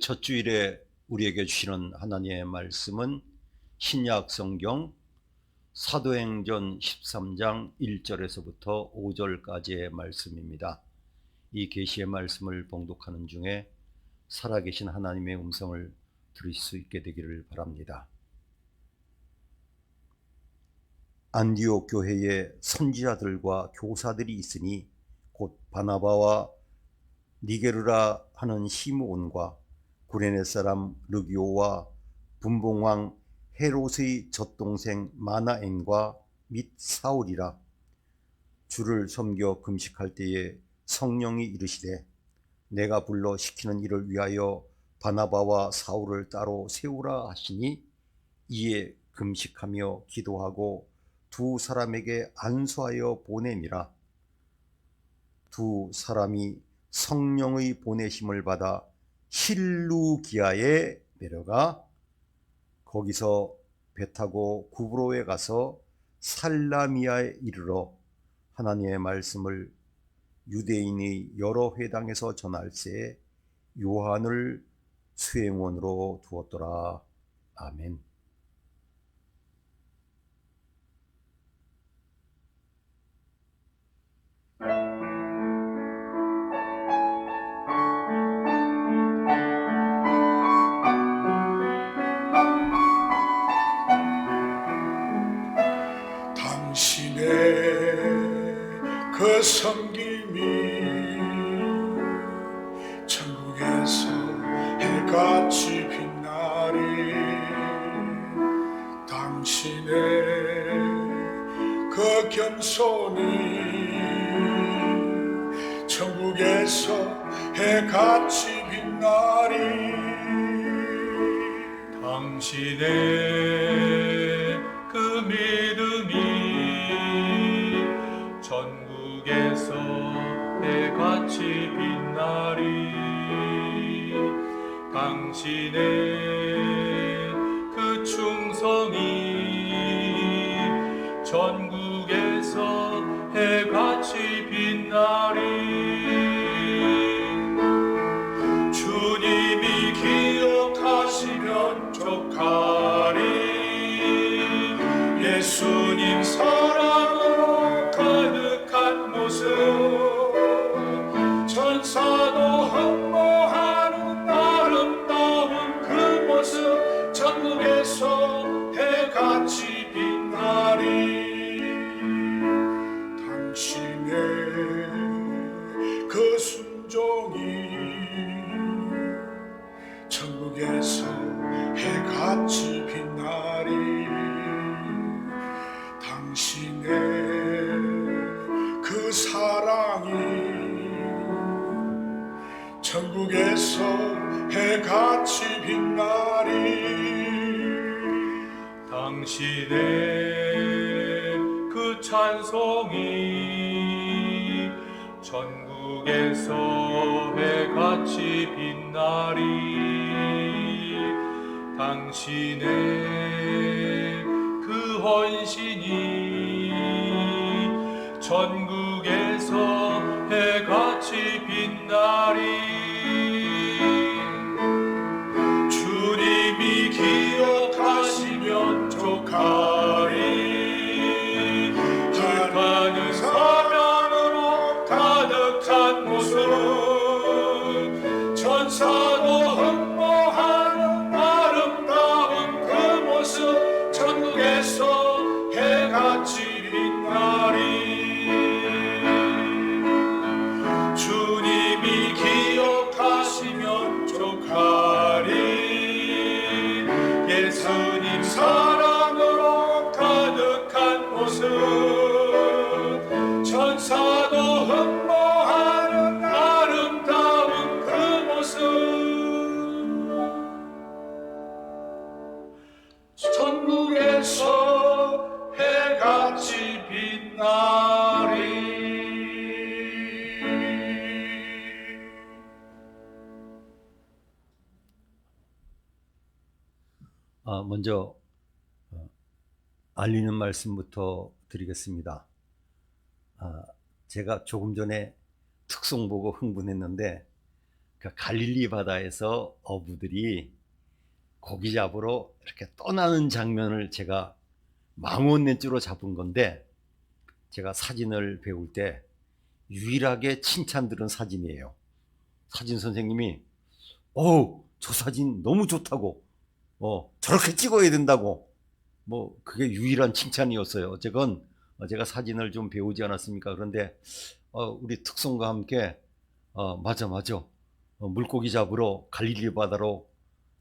첫 주일에 우리에게 주시는 하나님의 말씀은 신약 성경 사도행전 13장 1절에서부터 5절까지의 말씀입니다. 이 계시의 말씀을 봉독하는 중에 살아계신 하나님의 음성을 들으실 수 있게 되기를 바랍니다. 안디옥 교회에 선지자들과 교사들이 있으니 곧 바나바와 니게르라 하는 시므온과 구레네 사람 르기오와 분봉왕 헤롯의 젖동생 마나엔과 및 사울이라. 주를 섬겨 금식할 때에 성령이 이르시되 내가 불러 시키는 일을 위하여 바나바와 사울을 따로 세우라 하시니, 이에 금식하며 기도하고 두 사람에게 안수하여 보내니라. 두 사람이 성령의 보내심을 받아 실루기아에 내려가 거기서 배 타고 구브로에 가서 살라미아에 이르러 하나님의 말씀을 유대인의 여러 회당에서 전할새 요한을 수행원으로 두었더라. 아멘. 당신의 그 섬김이 천국에서 해같이 빛나리. 당신의 그 겸손이 천국에서 해같이 빛나리. 당신의 그 믿음이 전국에서 해같이 빛나리. 당신의 그 충성이 전국에서 해같이 빛나리. 주님이 기억하시면 족하리. 예수님 사랑으로 가득한 모습, 천사도 흠모하는 아름다운 그 모습, 전국에서 해같이 빛나리. 당신의 그 순종이 천국에서 해같이 빛나리. 당신의 그 사랑이 천국에서 해같이 빛나리. 당신의 그 찬송이 전국에서 해같이 빛나리. 당신의 그 헌신이 전국에서 해같이 빛나리. 주님이 기억하시면 족하리. 하나님 사랑으로 가득한 모습, 천사도 흠모하는 아름다운 그 모습, 전국에서 해같이 빛나리. 주님이 기억하시면 족하리. 예수님 사랑으로 가득한 모습, 천사도 흠모하는 아름다운 그 모습, 전국에서 해같이 빛나리. 먼저 알리는 말씀부터 드리겠습니다. 제가 조금 전에 특송 보고 흥분했는데 그 갈릴리 바다에서 어부들이 고기 잡으러 이렇게 떠나는 장면을 제가 망원넷으로 잡은 건데, 제가 사진을 배울 때 유일하게 칭찬 들은 사진이에요. 사진 선생님이 저 사진 너무 좋다고, 저렇게 찍어야 된다고, 뭐 그게 유일한 칭찬이었어요. 어쨌건 제가 사진을 좀 배우지 않았습니까? 그런데 우리 특송과 함께 맞아 물고기 잡으러 갈릴리 바다로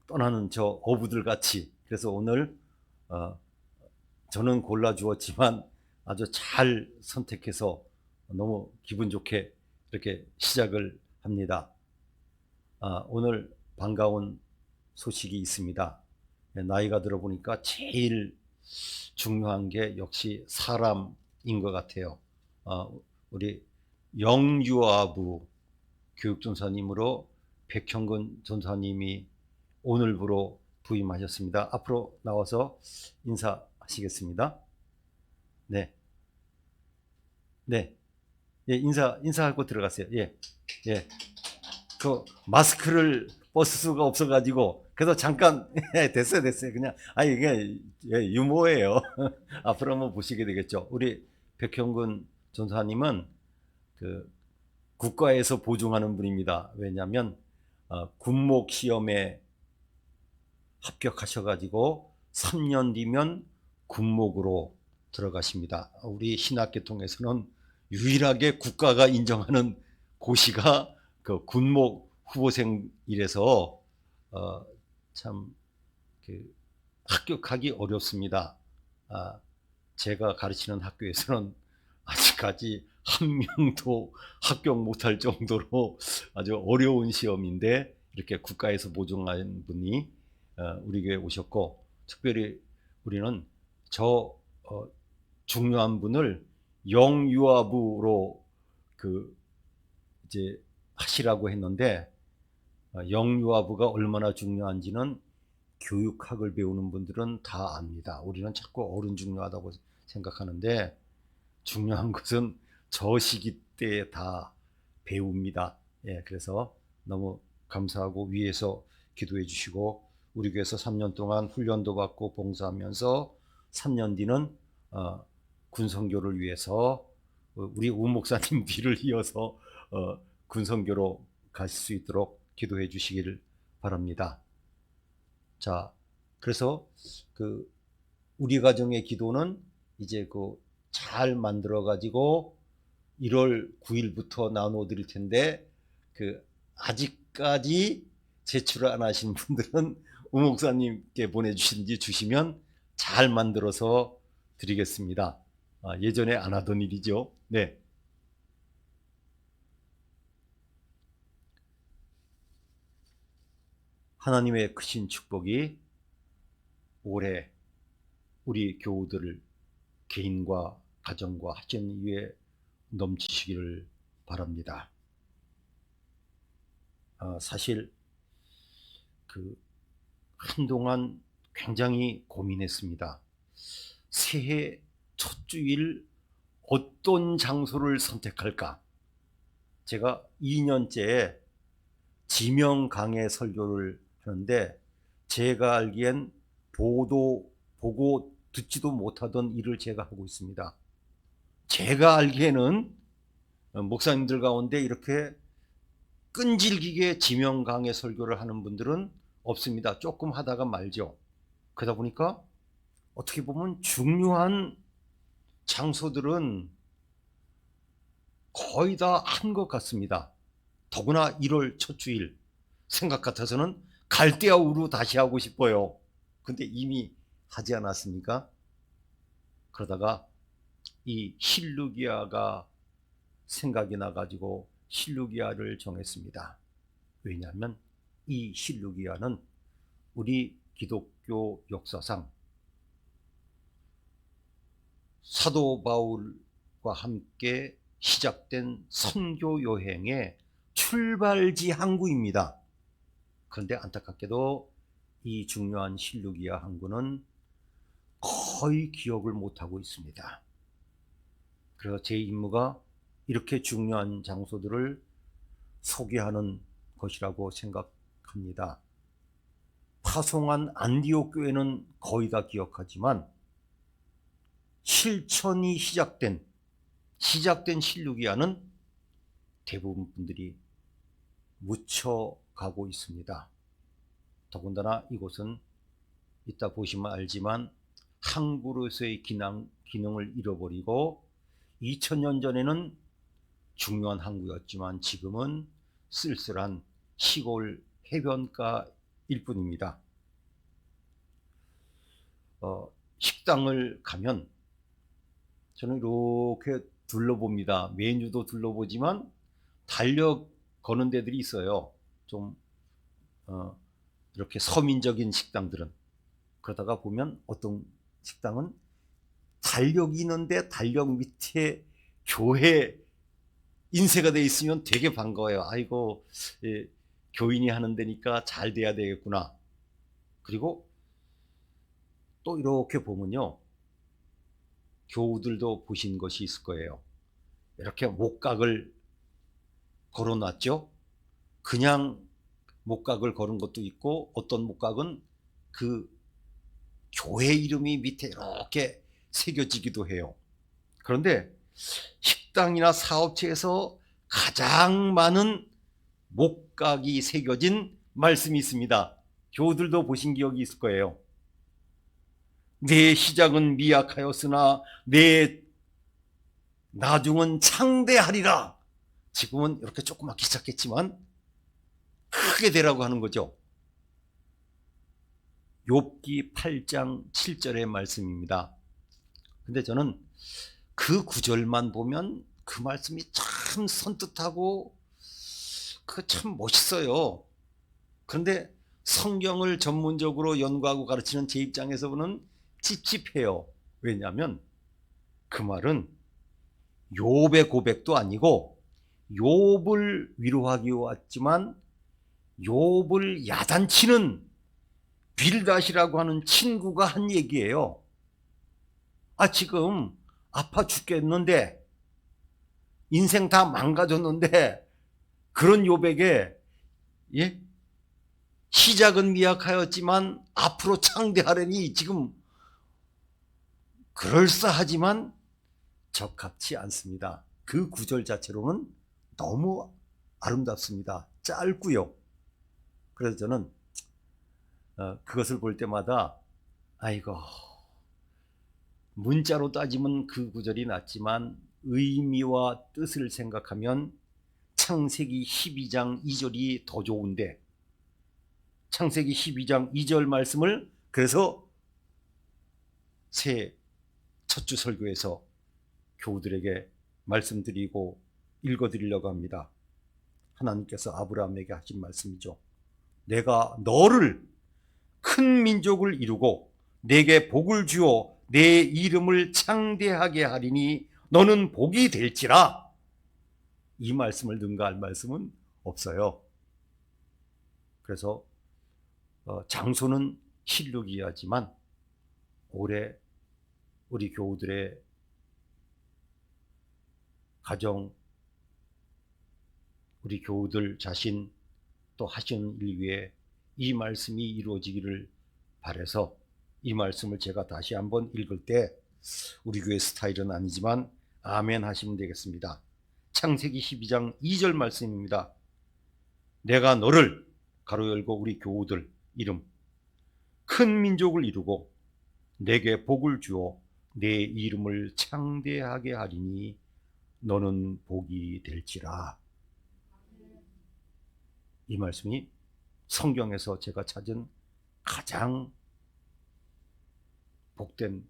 떠나는 저 어부들 같이, 그래서 오늘 저는 골라 주었지만 아주 잘 선택해서 너무 기분 좋게 이렇게 시작을 합니다. 오늘 반가운 소식이 있습니다. 나이가 들어보니까 제일 중요한 게 역시 사람인 것 같아요. 우리 영유아부 교육전사님으로 백형근 전사님이 오늘부로 부임하셨습니다. 앞으로 나와서 인사하시겠습니다. 네. 예, 인사하고 들어가세요. 예. 그 마스크를 벗을 수가 없어가지고, 그래서 잠깐, 됐어요. 그냥, 이게 유머예요. 앞으로 한번 보시게 되겠죠. 우리 백형근 전사님은 그 국가에서 보증하는 분입니다. 왜냐하면 군목 시험에 합격하셔가지고 3년 뒤면 군목으로 들어가십니다. 우리 신학계통에서는 유일하게 국가가 인정하는 고시가 그 군목 후보생이라서 참 합격하기 어렵습니다. 제가 가르치는 학교에서는 아직까지 한 명도 합격 못할 정도로 아주 어려운 시험인데, 이렇게 국가에서 보증한 분이 우리 교회에 오셨고, 특별히 우리는 저 중요한 분을 영유아부로 이제 하시라고 했는데, 영유아부가 얼마나 중요한지는 교육학을 배우는 분들은 다 압니다. 우리는 자꾸 어른 중요하다고 생각하는데, 중요한 것은 저 시기 때 다 배웁니다. 그래서 너무 감사하고 위에서 기도해 주시고, 우리 교회에서 3년 동안 훈련도 받고 봉사하면서 3년 뒤는 군선교를 위해서 우리 우 목사님 뒤를 이어서 군선교로 가실 수 있도록 기도해 주시기를 바랍니다. 자, 그래서 우리 가정의 기도는 이제 잘 만들어 가지고 1월 9일부터 나눠 드릴 텐데, 아직까지 제출을 안 하신 분들은 우 목사님께 주시면 잘 만들어서 드리겠습니다. 예전에 안 하던 일이죠. 네. 하나님의 크신 축복이 올해 우리 교우들을 개인과 가정과 학전 위에 넘치시기를 바랍니다. 사실 한동안 굉장히 고민했습니다. 새해 첫 주일 어떤 장소를 선택할까? 제가 2년째 지명 강해 설교를 하는데, 제가 알기엔 보고 듣지도 못하던 일을 제가 하고 있습니다. 제가 알기에는 목사님들 가운데 이렇게 끈질기게 지명 강해 설교를 하는 분들은 없습니다. 조금 하다가 말죠. 그러다 보니까 어떻게 보면 중요한 장소들은 거의 다 한 것 같습니다. 더구나 1월 첫 주일 생각 같아서는 갈대아우로 다시 하고 싶어요. 근데 이미 하지 않았습니까? 그러다가 이 실루기아가 생각이 나가지고 실루기아를 정했습니다. 왜냐하면 이 실루기아는 우리 기독교 역사상 사도 바울과 함께 시작된 선교 여행의 출발지 항구입니다. 그런데 안타깝게도 이 중요한 실루기아 항구는 거의 기억을 못하고 있습니다. 그래서 제 임무가 이렇게 중요한 장소들을 소개하는 것이라고 생각합니다. 파송한 안디옥 교회는 거의 다 기억하지만 실천이 시작된 실루기아는 대부분 분들이 묻혀가고 있습니다. 더군다나 이곳은 이따 보시면 알지만 항구로서의 기능을 잃어버리고 2000년 전에는 중요한 항구였지만 지금은 쓸쓸한 시골 해변가일 뿐입니다. 식당을 가면 저는 이렇게 둘러봅니다. 메뉴도 둘러보지만 달력 거는 데들이 있어요. 좀 이렇게 서민적인 식당들은. 그러다가 보면 어떤 식당은 달력이 있는데 달력 밑에 교회 인쇄가 돼 있으면 되게 반가워요. 아이고, 교인이 하는 데니까 잘 돼야 되겠구나. 그리고 또 이렇게 보면요, 교우들도 보신 것이 있을 거예요. 이렇게 목각을 걸어놨죠. 그냥 목각을 걸은 것도 있고 어떤 목각은 그 교회 이름이 밑에 이렇게 새겨지기도 해요. 그런데 식당이나 사업체에서 가장 많은 목각이 새겨진 말씀이 있습니다. 교우들도 보신 기억이 있을 거예요. 내 시작은 미약하였으나 내 나중은 창대하리라. 지금은 이렇게 조그맣게 시작했지만 크게 되라고 하는 거죠. 욥기 8장 7절의 말씀입니다. 근데 저는 그 구절만 보면 그 말씀이 참 선뜻하고 그 참 멋있어요. 그런데 성경을 전문적으로 연구하고 가르치는 제 입장에서 보면 찝찝해요. 왜냐하면 그 말은 욥의 고백도 아니고 욥을 위로하기 왔지만 욥을 야단치는 빌닷이라고 하는 친구가 한 얘기예요. 지금 아파 죽겠는데 인생 다 망가졌는데 그런 욥에게 시작은 미약하였지만 앞으로 창대하려니 지금 그럴싸하지만 적합치 않습니다. 그 구절 자체로는 너무 아름답습니다. 짧고요. 그래서 저는 그것을 볼 때마다 아이고, 문자로 따지면 그 구절이 낫지만 의미와 뜻을 생각하면 창세기 12장 2절이 더 좋은데, 창세기 12장 2절 말씀을 그래서 새 첫 주 설교에서 교우들에게 말씀드리고 읽어드리려고 합니다. 하나님께서 아브라함에게 하신 말씀이죠. 내가 너를 큰 민족을 이루고 내게 복을 주어 내 이름을 창대하게 하리니 너는 복이 될지라. 이 말씀을 능가할 말씀은 없어요. 그래서 장소는 실루기아지만 올해 우리 교우들의 가정, 우리 교우들 자신 또 하시는 일 위에 이 말씀이 이루어지기를 바라서 이 말씀을 제가 다시 한번 읽을 때 우리 교회 스타일은 아니지만 아멘 하시면 되겠습니다. 창세기 12장 2절 말씀입니다. 내가 너를 가로 열고 우리 교우들 이름 큰 민족을 이루고 내게 복을 주어 내 이름을 창대하게 하리니 너는 복이 될지라. 이 말씀이 성경에서 제가 찾은 가장 복된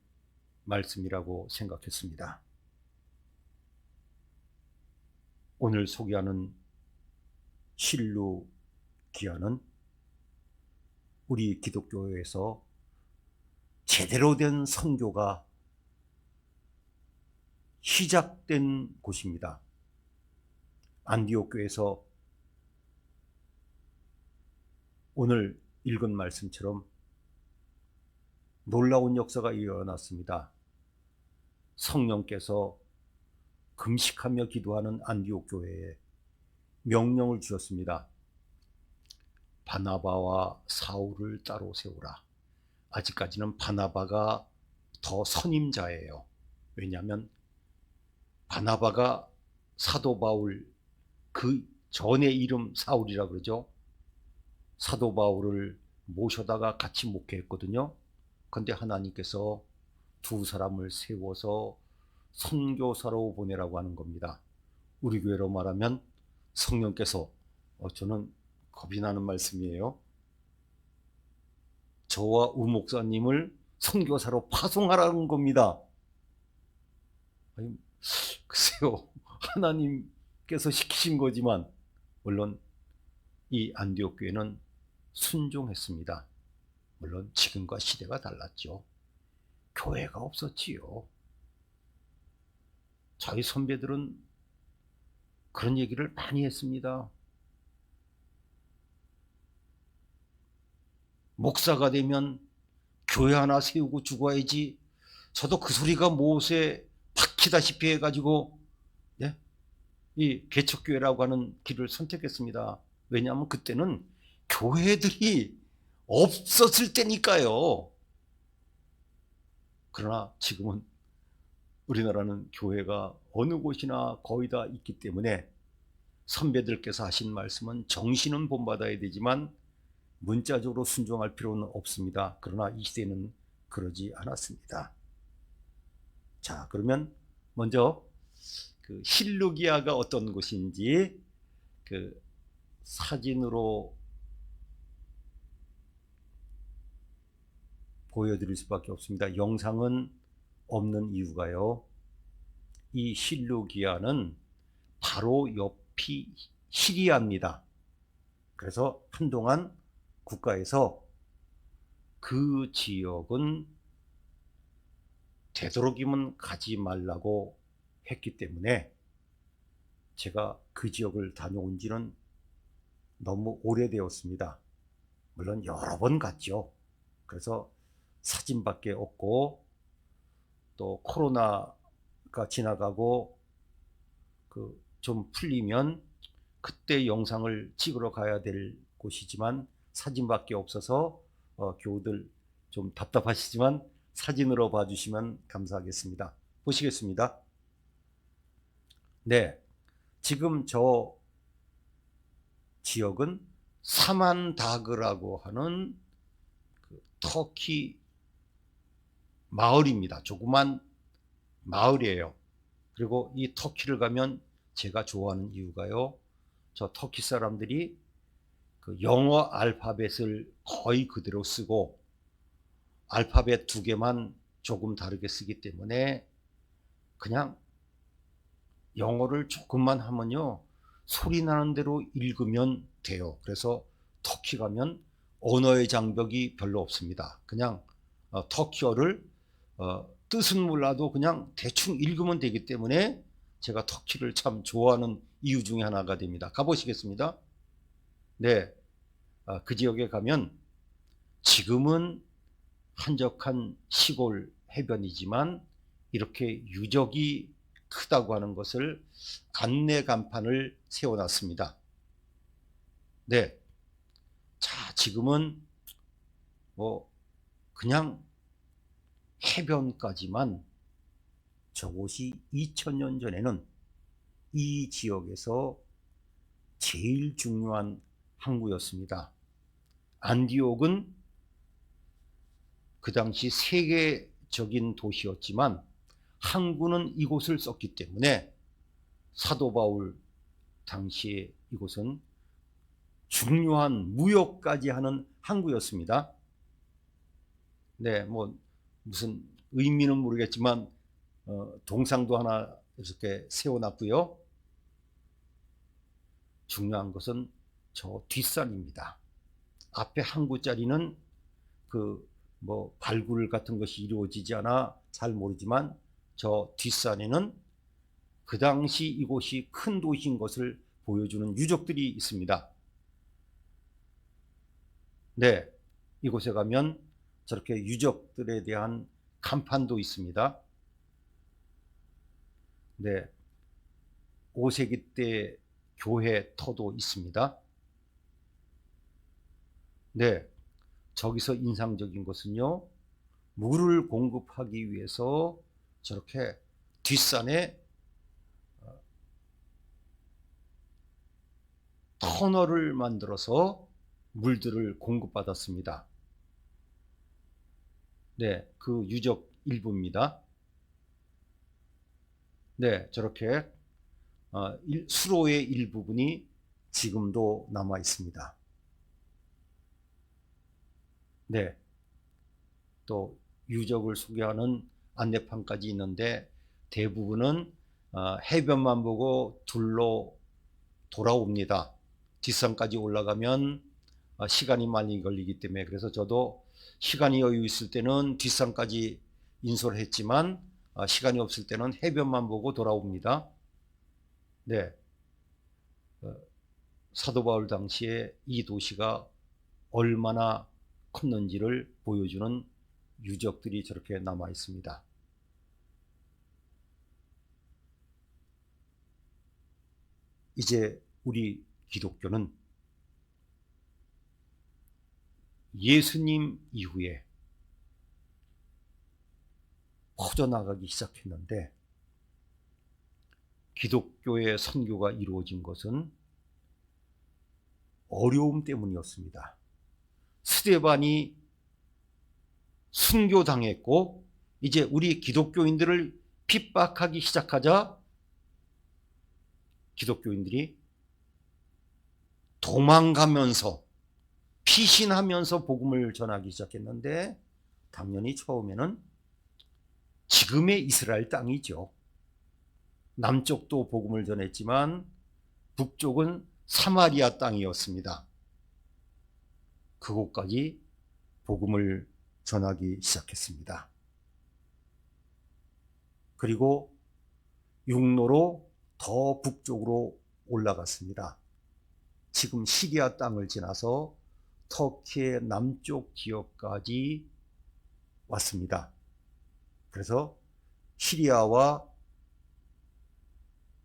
말씀이라고 생각했습니다. 오늘 소개하는 실루기아는 우리 기독교에서 제대로 된 선교가 시작된 곳입니다. 안디옥 교회에서 오늘 읽은 말씀처럼 놀라운 역사가 일어났습니다. 성령께서 금식하며 기도하는 안디옥 교회에 명령을 주셨습니다. 바나바와 사울을 따로 세우라. 아직까지는 바나바가 더 선임자예요. 왜냐하면 바나바가 사도 바울, 그 전의 이름 사울이라 그러죠. 사도 바울을 모셔다가 같이 목회했거든요. 그런데 하나님께서 두 사람을 세워서 선교사로 보내라고 하는 겁니다. 우리 교회로 말하면 성령께서, 저는 겁이 나는 말씀이에요, 저와 우 목사님을 선교사로 파송하라는 겁니다. 아니, 글쎄요, 하나님께서 시키신 거지만 물론 이 안디옥 교회는 순종했습니다. 물론 지금과 시대가 달랐죠. 교회가 없었지요. 저희 선배들은 그런 얘기를 많이 했습니다. 목사가 되면 교회 하나 세우고 죽어야지. 저도 그 소리가 못에 박히다시피 해가지고 이 개척교회라고 하는 길을 선택했습니다. 왜냐하면 그때는 교회들이 없었을 때니까요. 그러나 지금은 우리나라는 교회가 어느 곳이나 거의 다 있기 때문에 선배들께서 하신 말씀은 정신은 본받아야 되지만 문자적으로 순종할 필요는 없습니다. 그러나 이 시대는 그러지 않았습니다. 자, 그러면 먼저 그 실루기아가 어떤 곳인지 그 사진으로 보여드릴 수밖에 없습니다. 영상은 없는 이유가요, 이 실루기아는 바로 옆이 시리아입니다. 그래서 한동안 국가에서 그 지역은 되도록이면 가지 말라고 했기 때문에 제가 그 지역을 다녀온 지는 너무 오래되었습니다. 물론 여러 번 갔죠. 그래서 사진밖에 없고, 또 코로나가 지나가고 좀 풀리면 그때 영상을 찍으러 가야 될 곳이지만 사진밖에 없어서 교우들 좀 답답하시지만 사진으로 봐주시면 감사하겠습니다. 보시겠습니다. 네, 지금 저 지역은 사만다그라고 하는 그 터키 마을입니다. 조그만 마을이에요. 그리고 이 터키를 가면 제가 좋아하는 이유가요, 저 터키 사람들이 그 영어 알파벳을 거의 그대로 쓰고 알파벳 두 개만 조금 다르게 쓰기 때문에 그냥 영어를 조금만 하면요 소리 나는 대로 읽으면 돼요. 그래서 터키 가면 언어의 장벽이 별로 없습니다. 그냥 터키어를 뜻은 몰라도 그냥 대충 읽으면 되기 때문에 제가 터키를 참 좋아하는 이유 중에 하나가 됩니다. 가보시겠습니다. 네, 그 지역에 가면 지금은 한적한 시골 해변이지만 이렇게 유적이 크다고 하는 것을 안내 간판을 세워놨습니다. 네, 자, 지금은 뭐 그냥 해변까지만, 저곳이 2000년 전에는 이 지역에서 제일 중요한 항구였습니다. 안디옥은 그 당시 세계적인 도시였지만 항구는 이곳을 썼기 때문에 사도 바울 당시에 이곳은 중요한 무역까지 하는 항구였습니다. 네, 뭐 무슨 의미는 모르겠지만 동상도 하나 이렇게 세워놨고요. 중요한 것은 저 뒷산입니다. 앞에 항구 자리는 그 뭐 발굴 같은 것이 이루어지지 않아 잘 모르지만 저 뒷산에는 그 당시 이곳이 큰 도시인 것을 보여주는 유적들이 있습니다. 네, 이곳에 가면 저렇게 유적들에 대한 간판도 있습니다. 네, 5세기 때 교회 터도 있습니다. 네, 저기서 인상적인 것은요, 물을 공급하기 위해서 저렇게 뒷산에 터널을 만들어서 물들을 공급받았습니다. 네, 그 유적 일부입니다. 네, 저렇게 수로의 일부분이 지금도 남아 있습니다. 네, 또 유적을 소개하는 안내판까지 있는데 대부분은 해변만 보고 둘러 돌아옵니다. 뒷산까지 올라가면 시간이 많이 걸리기 때문에, 그래서 저도 시간이 여유 있을 때는 뒷산까지 인솔 했지만 시간이 없을 때는 해변만 보고 돌아옵니다. 네, 사도 바울 당시에 이 도시가 얼마나 컸는지를 보여주는 유적들이 저렇게 남아 있습니다. 이제 우리 기독교는 예수님 이후에 퍼져나가기 시작했는데, 기독교의 선교가 이루어진 것은 어려움 때문이었습니다. 스데반이 순교당했고 이제 우리 기독교인들을 핍박하기 시작하자 기독교인들이 도망가면서 피신하면서 복음을 전하기 시작했는데, 당연히 처음에는 지금의 이스라엘 땅이죠. 남쪽도 복음을 전했지만 북쪽은 사마리아 땅이었습니다. 그곳까지 복음을 전하기 시작했습니다. 그리고 육로로 더 북쪽으로 올라갔습니다. 지금 시리아 땅을 지나서 터키의 남쪽 지역까지 왔습니다. 그래서 시리아와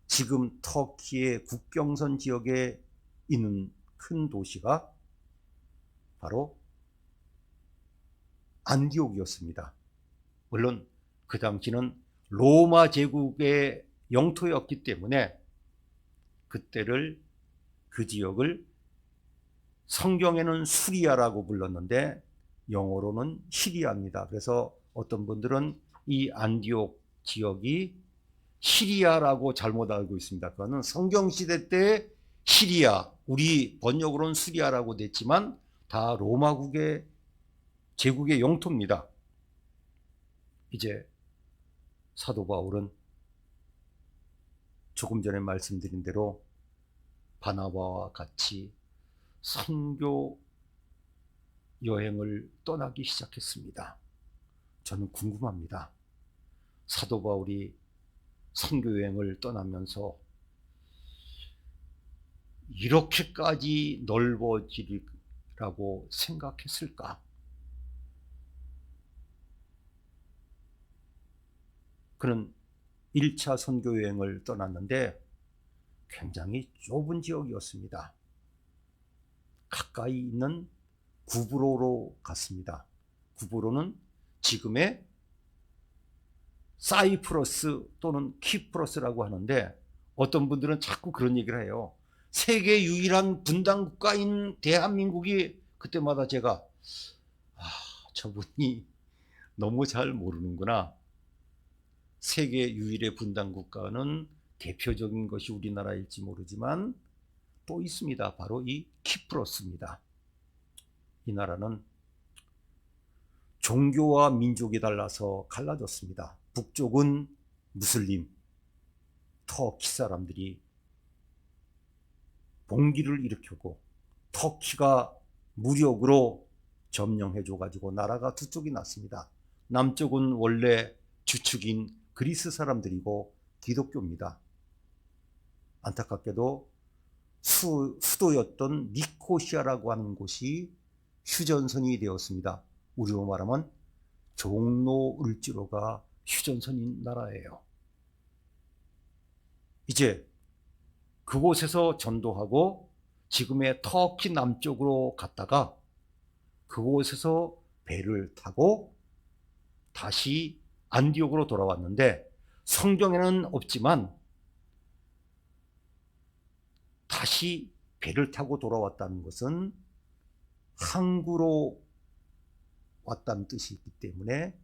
지금 터키의 국경선 지역에 있는 큰 도시가 바로 안디옥이었습니다. 물론 그 당시는 로마 제국의 영토였기 때문에 그때를, 그 지역을 성경에는 수리아라고 불렀는데 영어로는 시리아입니다. 그래서 어떤 분들은 이 안디옥 지역이 시리아라고 잘못 알고 있습니다. 그거는 성경시대 때 시리아, 우리 번역으로는 수리아라고 됐지만 다 로마국의 제국의 영토입니다. 이제 사도 바울은 조금 전에 말씀드린 대로 바나바와 같이 선교 여행을 떠나기 시작했습니다. 저는 궁금합니다. 사도 바울이 선교 여행을 떠나면서 이렇게까지 넓어지리라고 생각했을까? 그는 1차 선교 여행을 떠났는데 굉장히 좁은 지역이었습니다. 가까이 있는 구브로로 갔습니다. 구브로는 지금의 사이프러스 또는 키프러스라고 하는데, 어떤 분들은 자꾸 그런 얘기를 해요. 세계 유일한 분단 국가인 대한민국이, 그때마다 제가 저분이 너무 잘 모르는구나. 세계 유일의 분단 국가는 대표적인 것이 우리나라일지 모르지만 또 있습니다. 바로 이 키프러스입니다. 이 나라는 종교와 민족이 달라서 갈라졌습니다. 북쪽은 무슬림, 터키 사람들이 봉기를 일으켰고 터키가 무력으로 점령해줘가지고 나라가 두 쪽이 났습니다. 남쪽은 원래 주축인 그리스 사람들이고 기독교입니다. 안타깝게도 수도였던 니코시아라고 하는 곳이 휴전선이 되었습니다. 우리로 말하면 종로 을지로가 휴전선인 나라예요. 이제 그곳에서 전도하고 지금의 터키 남쪽으로 갔다가 그곳에서 배를 타고 다시 안디옥으로 돌아왔는데, 성경에는 없지만 다시 배를 타고 돌아왔다는 것은 항구로 왔다는 뜻이 있기 때문에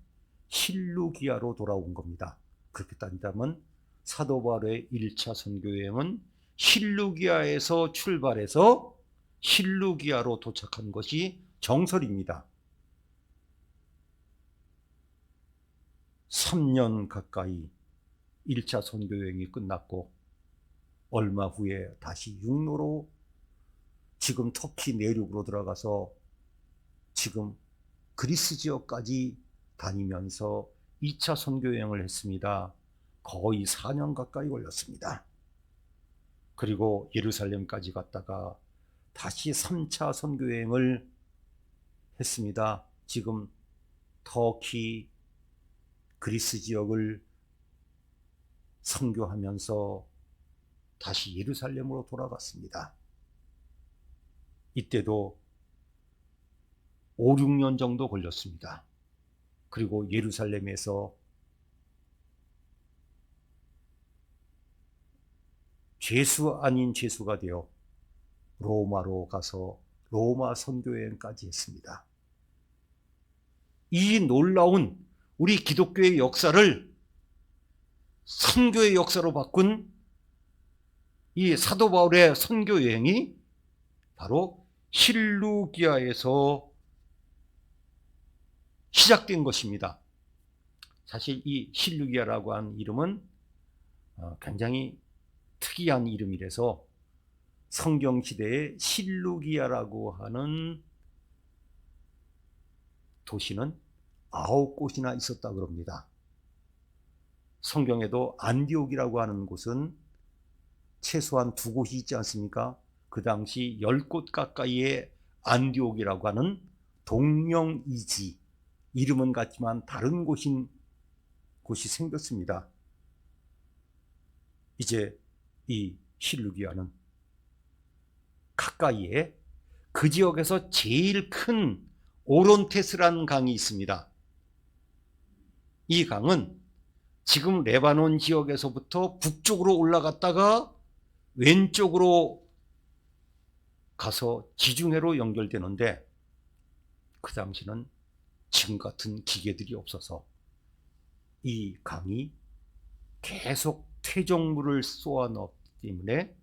실루기아로 돌아온 겁니다. 그렇게 따진다면 사도 바울의 1차 선교여행은 실루기아에서 출발해서 실루기아로 도착한 것이 정설입니다. 3년 가까이 1차 선교여행이 끝났고 얼마 후에 다시 육로로 지금 터키 내륙으로 들어가서 지금 그리스 지역까지 다니면서 2차 선교여행을 했습니다. 거의 4년 가까이 걸렸습니다. 그리고 예루살렘까지 갔다가 다시 3차 선교여행을 했습니다. 지금 터키, 그리스 지역을 선교하면서 다시 예루살렘으로 돌아갔습니다. 이때도 5, 6년 정도 걸렸습니다. 그리고 예루살렘에서 죄수 아닌 죄수가 되어 로마로 가서 로마 선교여행까지 했습니다. 이 놀라운 우리 기독교의 역사를 선교의 역사로 바꾼 이 사도 바울의 선교 여행이 바로 실루기아에서 시작된 것입니다. 사실 이 실루기아라고 하는 이름은 굉장히 특이한 이름이라서 성경시대에 실루기아라고 하는 도시는 9곳이나 있었다 그럽니다. 성경에도 안디옥이라고 하는 곳은 최소한 2곳이 있지 않습니까? 그 당시 10곳 가까이의 안디옥이라고 하는 동명이지, 이름은 같지만 다른 곳이 생겼습니다. 이제 이 실루기아는 가까이에 그 지역에서 제일 큰 오론테스라는 강이 있습니다. 이 강은 지금 레바논 지역에서부터 북쪽으로 올라갔다가 왼쪽으로 가서 지중해로 연결되는데, 그 당시는 지금 같은 기계들이 없어서 이 강이 계속 퇴적물을 쏘아 넣었기 때문에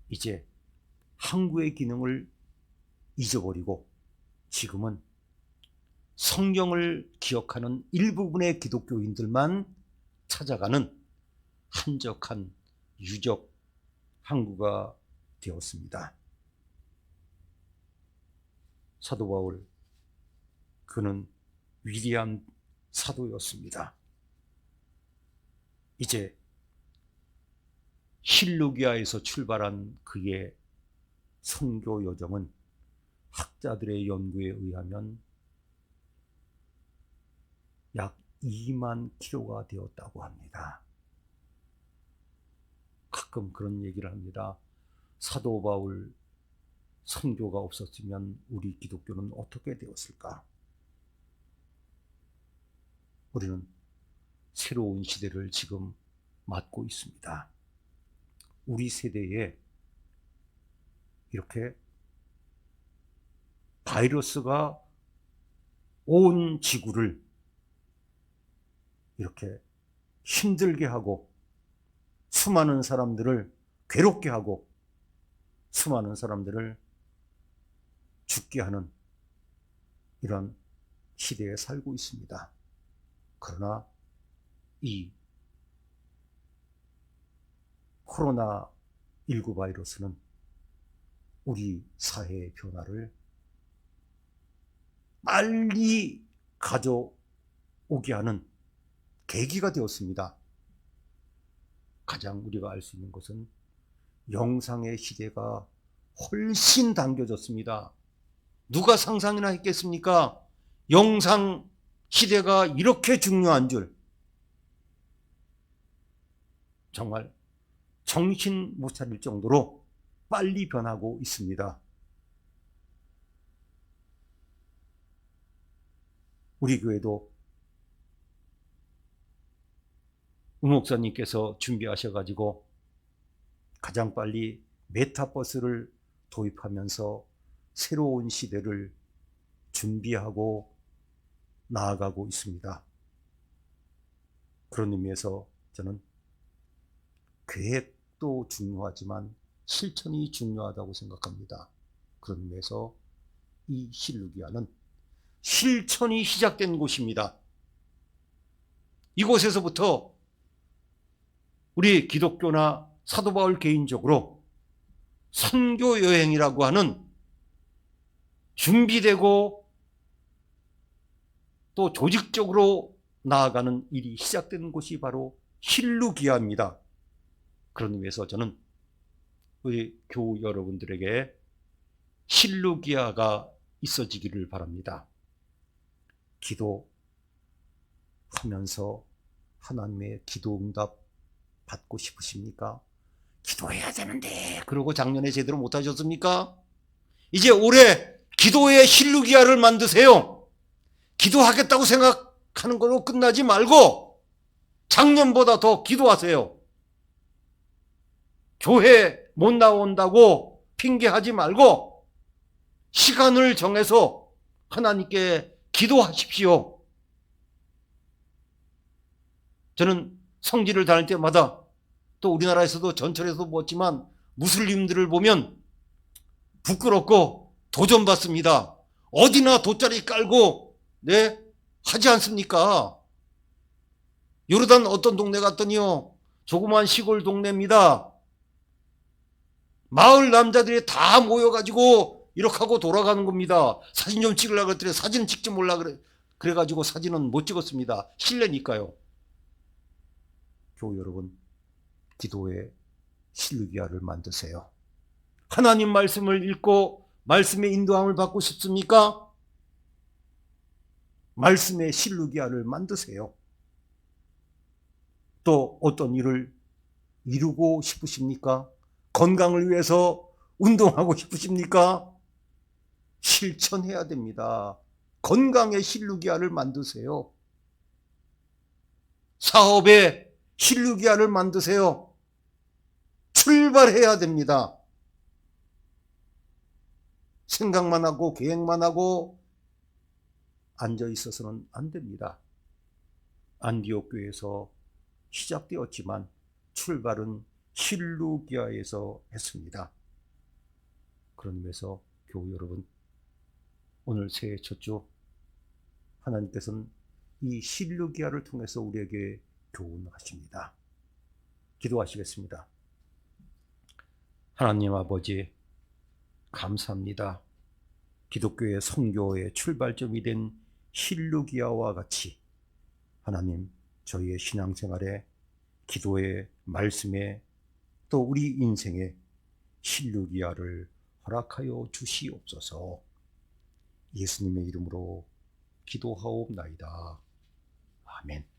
이제 항구의 기능을 잊어버리고 지금은 성경을 기억하는 일부분의 기독교인들만 찾아가는 한적한 유적 항구가 되었습니다. 사도 바울, 그는 위대한 사도였습니다. 이제 실루기아에서 출발한 그의 선교 여정은 학자들의 연구에 의하면 약 2만 킬로가 되었다고 합니다. 가끔 그런 얘기를 합니다. 사도 바울 선교가 없었으면 우리 기독교는 어떻게 되었을까? 우리는 새로운 시대를 지금 맞고 있습니다. 우리 세대에 이렇게 바이러스가 온 지구를 이렇게 힘들게 하고 수많은 사람들을 괴롭게 하고 수많은 사람들을 죽게 하는 이런 시대에 살고 있습니다. 그러나 이 코로나19 바이러스는 우리 사회의 변화를 빨리 가져오게 하는 계기가 되었습니다. 가장 우리가 알 수 있는 것은 영상의 시대가 훨씬 당겨졌습니다. 누가 상상이나 했겠습니까? 영상 시대가 이렇게 중요한 줄. 정말 정신 못 차릴 정도로 빨리 변하고 있습니다. 우리 교회도 목사님께서 준비하셔가지고 가장 빨리 메타버스를 도입하면서 새로운 시대를 준비하고 나아가고 있습니다. 그런 의미에서 저는 계획도 중요하지만 실천이 중요하다고 생각합니다. 그런 의미에서 이 실루기아는 실천이 시작된 곳입니다. 이곳에서부터 우리 기독교나 사도 바울 개인적으로 선교 여행이라고 하는 준비되고 또 조직적으로 나아가는 일이 시작된 곳이 바로 실루기아입니다. 그런 의미에서 저는 우리 교우 여러분들에게 실루기아가 있어지기를 바랍니다. 기도하면서 하나님의 기도 응답 받고 싶으십니까? 기도해야 되는데 그러고 작년에 제대로 못하셨습니까? 이제 올해 기도의 실루기아를 만드세요. 기도하겠다고 생각하는 걸로 끝나지 말고 작년보다 더 기도하세요. 교회 못 나온다고 핑계하지 말고 시간을 정해서 하나님께 기도하십시오. 저는 성지를 다닐 때마다 또 우리나라에서도 전철에서 보았지만 무슬림들을 보면 부끄럽고 도전받습니다. 어디나 돗자리 깔고 하지 않습니까? 요르단 어떤 동네 갔더니요, 조그만 시골 동네입니다. 마을 남자들이 다 모여가지고 이렇게 하고 돌아가는 겁니다. 사진 좀 찍으려고 그랬더니 사진 찍지 몰라 그래가지고 사진은 못 찍었습니다. 실례니까요. 교우 여러분, 기도의 실루기아를 만드세요. 하나님 말씀을 읽고 말씀의 인도함을 받고 싶습니까? 말씀의 실루기아를 만드세요. 또 어떤 일을 이루고 싶으십니까? 건강을 위해서 운동하고 싶으십니까? 실천해야 됩니다. 건강의 실루기아를 만드세요. 사업의 실루기아를 만드세요. 출발해야 됩니다. 생각만 하고 계획만 하고 앉아 있어서는 안 됩니다. 안디옥 교회에서 시작되었지만 출발은 실루기아에서 했습니다. 그런 의미에서 교우 여러분, 오늘 새해 첫 주 하나님께서는 이 실루기아를 통해서 우리에게 교훈하십니다. 기도하시겠습니다. 하나님 아버지, 감사합니다. 기독교의 선교의 출발점이 된 실루기아와 같이 하나님, 저희의 신앙생활에, 기도의 말씀에, 또 우리 인생에 실루기아를 허락하여 주시옵소서. 예수님의 이름으로 기도하옵나이다. 아멘.